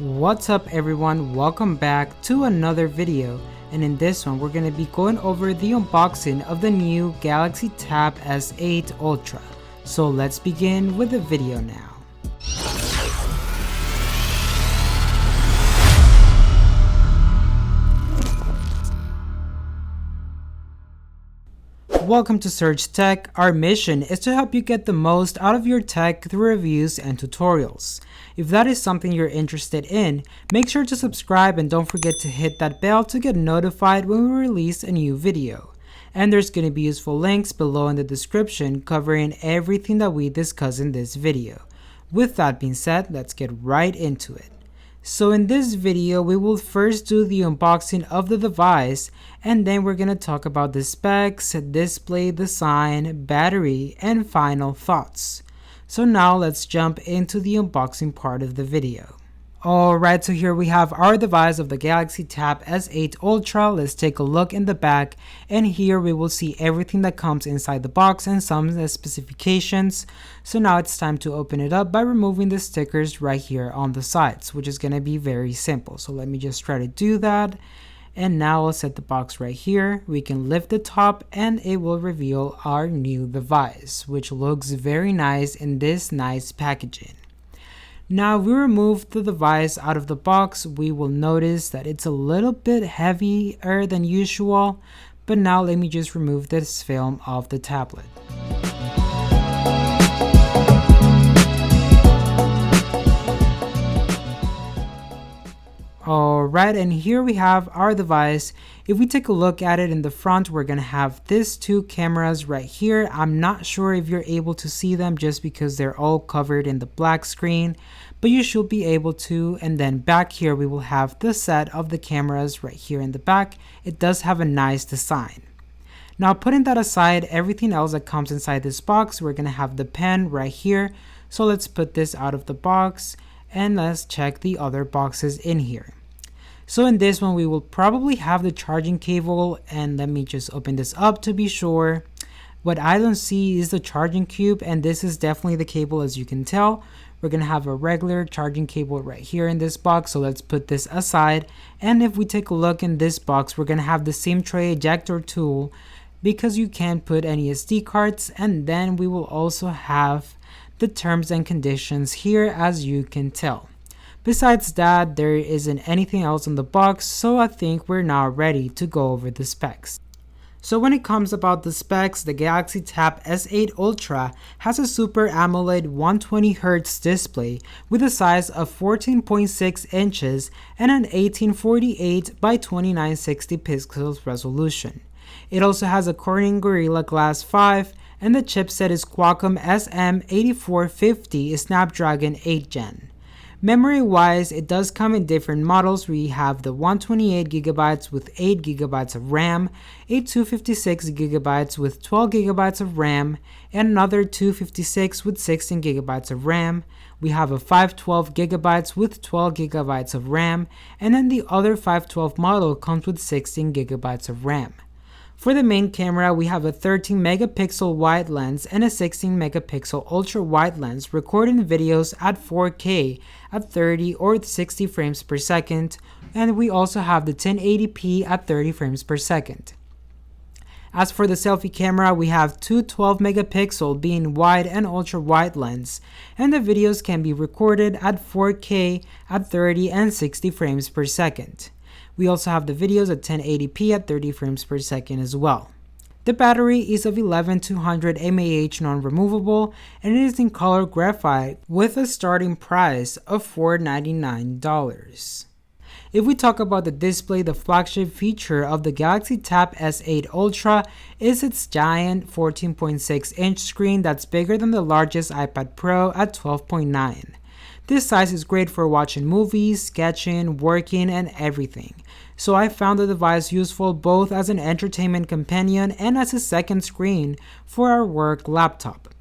What's up everyone, welcome back to another video, and in this one we're going to be going over the unboxing of the new Galaxy Tab S8 Ultra. So let's begin with the video now. Welcome to Surge Tech. Our mission is to help you get the most out of your tech through reviews and tutorials. If that is something you're interested in, make sure to subscribe and don't forget to hit that bell to get notified when we release a new video. And there's going to be useful links below in the description covering everything that we discuss in this video. With that being said, let's get right into it. So in this video, we will first do the unboxing of the device, and then we're going to talk about the specs, display design, battery, and final thoughts. So now let's jump into the unboxing part of the video. Alright, so here we have our device of the Galaxy Tab S8 Ultra. Let's take a look in the back, and here we will see everything that comes inside the box and some specifications. So now it's time to open it up by removing the stickers right here on the sides, which is going to be very simple. So let me just try to do that. And now I'll set the box right here. We can lift the top and it will reveal our new device, which looks very nice in this nice packaging. Now if we remove the device out of the box, we will notice that it's a little bit heavier than usual, but now let me just remove this film off the tablet. Alright, and here we have our device. If we take a look at it in the front, we're going to have these two cameras right here. I'm not sure if you're able to see them just because they're all covered in the black screen, but you should be able to. And then back here we will have the set of the cameras right here in the back. It does have a nice design. Now putting that aside, everything else that comes inside this box, we're going to have the pen right here. So let's put this out of the box and let's check the other boxes in here. So in this one we will probably have the charging cable, and let me just open this up to be sure. What I don't see is the charging cube, and this is definitely the cable. As you can tell, we're gonna have a regular charging cable right here in this box, so let's put this aside. And if we take a look in this box, we're gonna have the SIM tray ejector tool because you can't put any SD cards, and then we will also have the terms and conditions here, as you can tell. Besides that, there isn't anything else in the box, so I think we're now ready to go over the specs. So when it comes about the specs, the Galaxy Tab S8 Ultra has a Super AMOLED 120Hz display with a size of 14.6 inches and an 1848 by 2960 pixels resolution. It also has a Corning Gorilla Glass 5, and the chipset is Qualcomm SM8450 Snapdragon 8 Gen. Memory wise, it does come in different models. We have the 128GB with 8GB of RAM, a 256GB with 12GB of RAM, and another 256 with 16GB of RAM. We have a 512GB with 12GB of RAM, and then the other 512 model comes with 16GB of RAM. For the main camera, we have a 13 megapixel wide lens and a 16 megapixel ultra wide lens recording videos at 4K at 30 or 60 frames per second, and we also have the 1080p at 30 frames per second. As for the selfie camera, we have two 12 megapixel being wide and ultra wide lens, and the videos can be recorded at 4K at 30 and 60 frames per second. We also have the videos at 1080p at 30 frames per second as well. The battery is of 11200 mAh non-removable, and it is in color graphite with a starting price of $499. If we talk about the display, the flagship feature of the Galaxy Tab S8 Ultra is its giant 14.6 inch screen that's bigger than the largest iPad Pro at 12.9. This size is great for watching movies, sketching, working, and everything. So I found the device useful both as an entertainment companion and as a second screen for our work laptop.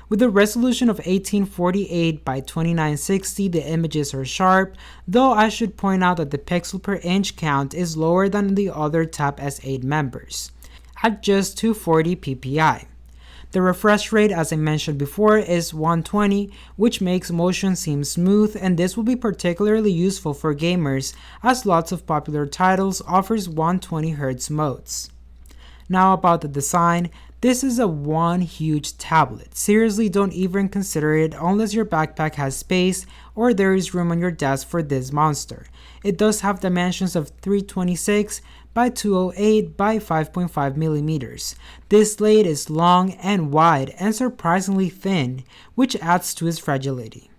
With a resolution of 1848 by 2960, the images are sharp, though I should point out that the pixel per inch count is lower than the other Tab S8 members, at just 240 ppi. The refresh rate, as I mentioned before, is 120, which makes motion seem smooth, and this will be particularly useful for gamers as lots of popular titles offers 120Hz modes. Now about the design, this is one huge tablet. Seriously, don't even consider it unless your backpack has space or there is room on your desk for this monster. It does have dimensions of 326 by 208 by 5.5 millimeters. This blade is long and wide and surprisingly thin, which adds to its fragility.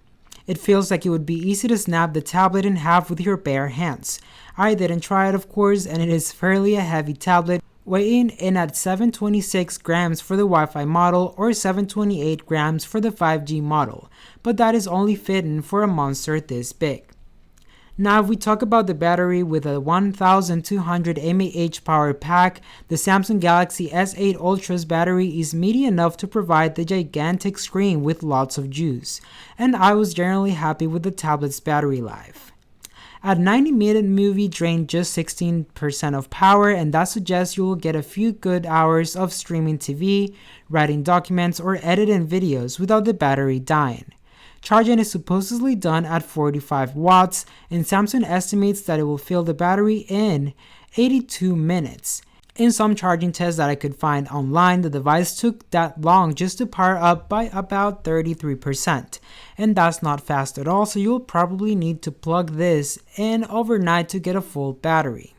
It feels like it would be easy to snap the tablet in half with your bare hands. I didn't try it, of course, and it is fairly a heavy tablet, weighing in at 726 grams for the Wi-Fi model or 728 grams for the 5G model, but that is only fitting for a monster this big. Now if we talk about the battery, with a 1200 mAh power pack, the Samsung Galaxy S8 Ultra's battery is meaty enough to provide the gigantic screen with lots of juice, and I was generally happy with the tablet's battery life. At 90-minute movie drained just 16% of power, and that suggests you will get a few good hours of streaming TV, writing documents, or editing videos without the battery dying. Charging is supposedly done at 45 watts, and Samsung estimates that it will fill the battery in 82 minutes. In some charging tests that I could find online, the device took that long just to power up by about 33%, and that's not fast at all, so you'll probably need to plug this in overnight to get a full battery.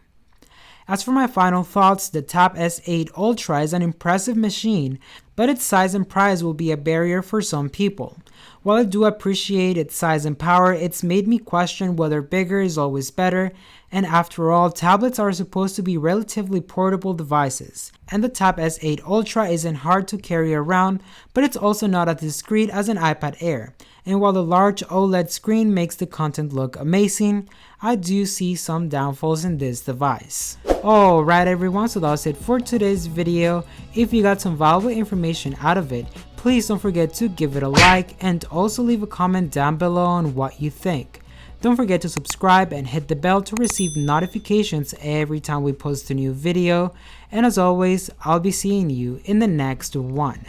As for my final thoughts, the Tab S8 Ultra is an impressive machine, but its size and price will be a barrier for some people. While I do appreciate its size and power, it's made me question whether bigger is always better, and after all, tablets are supposed to be relatively portable devices. And the Tab S8 Ultra isn't hard to carry around, but it's also not as discreet as an iPad Air. And while the large OLED screen makes the content look amazing, I do see some downfalls in this device. Alright everyone, so that's it for today's video. If you got some valuable information out of it, please don't forget to give it a like and also leave a comment down below on what you think. Don't forget to subscribe and hit the bell to receive notifications every time we post a new video. And as always, I'll be seeing you in the next one.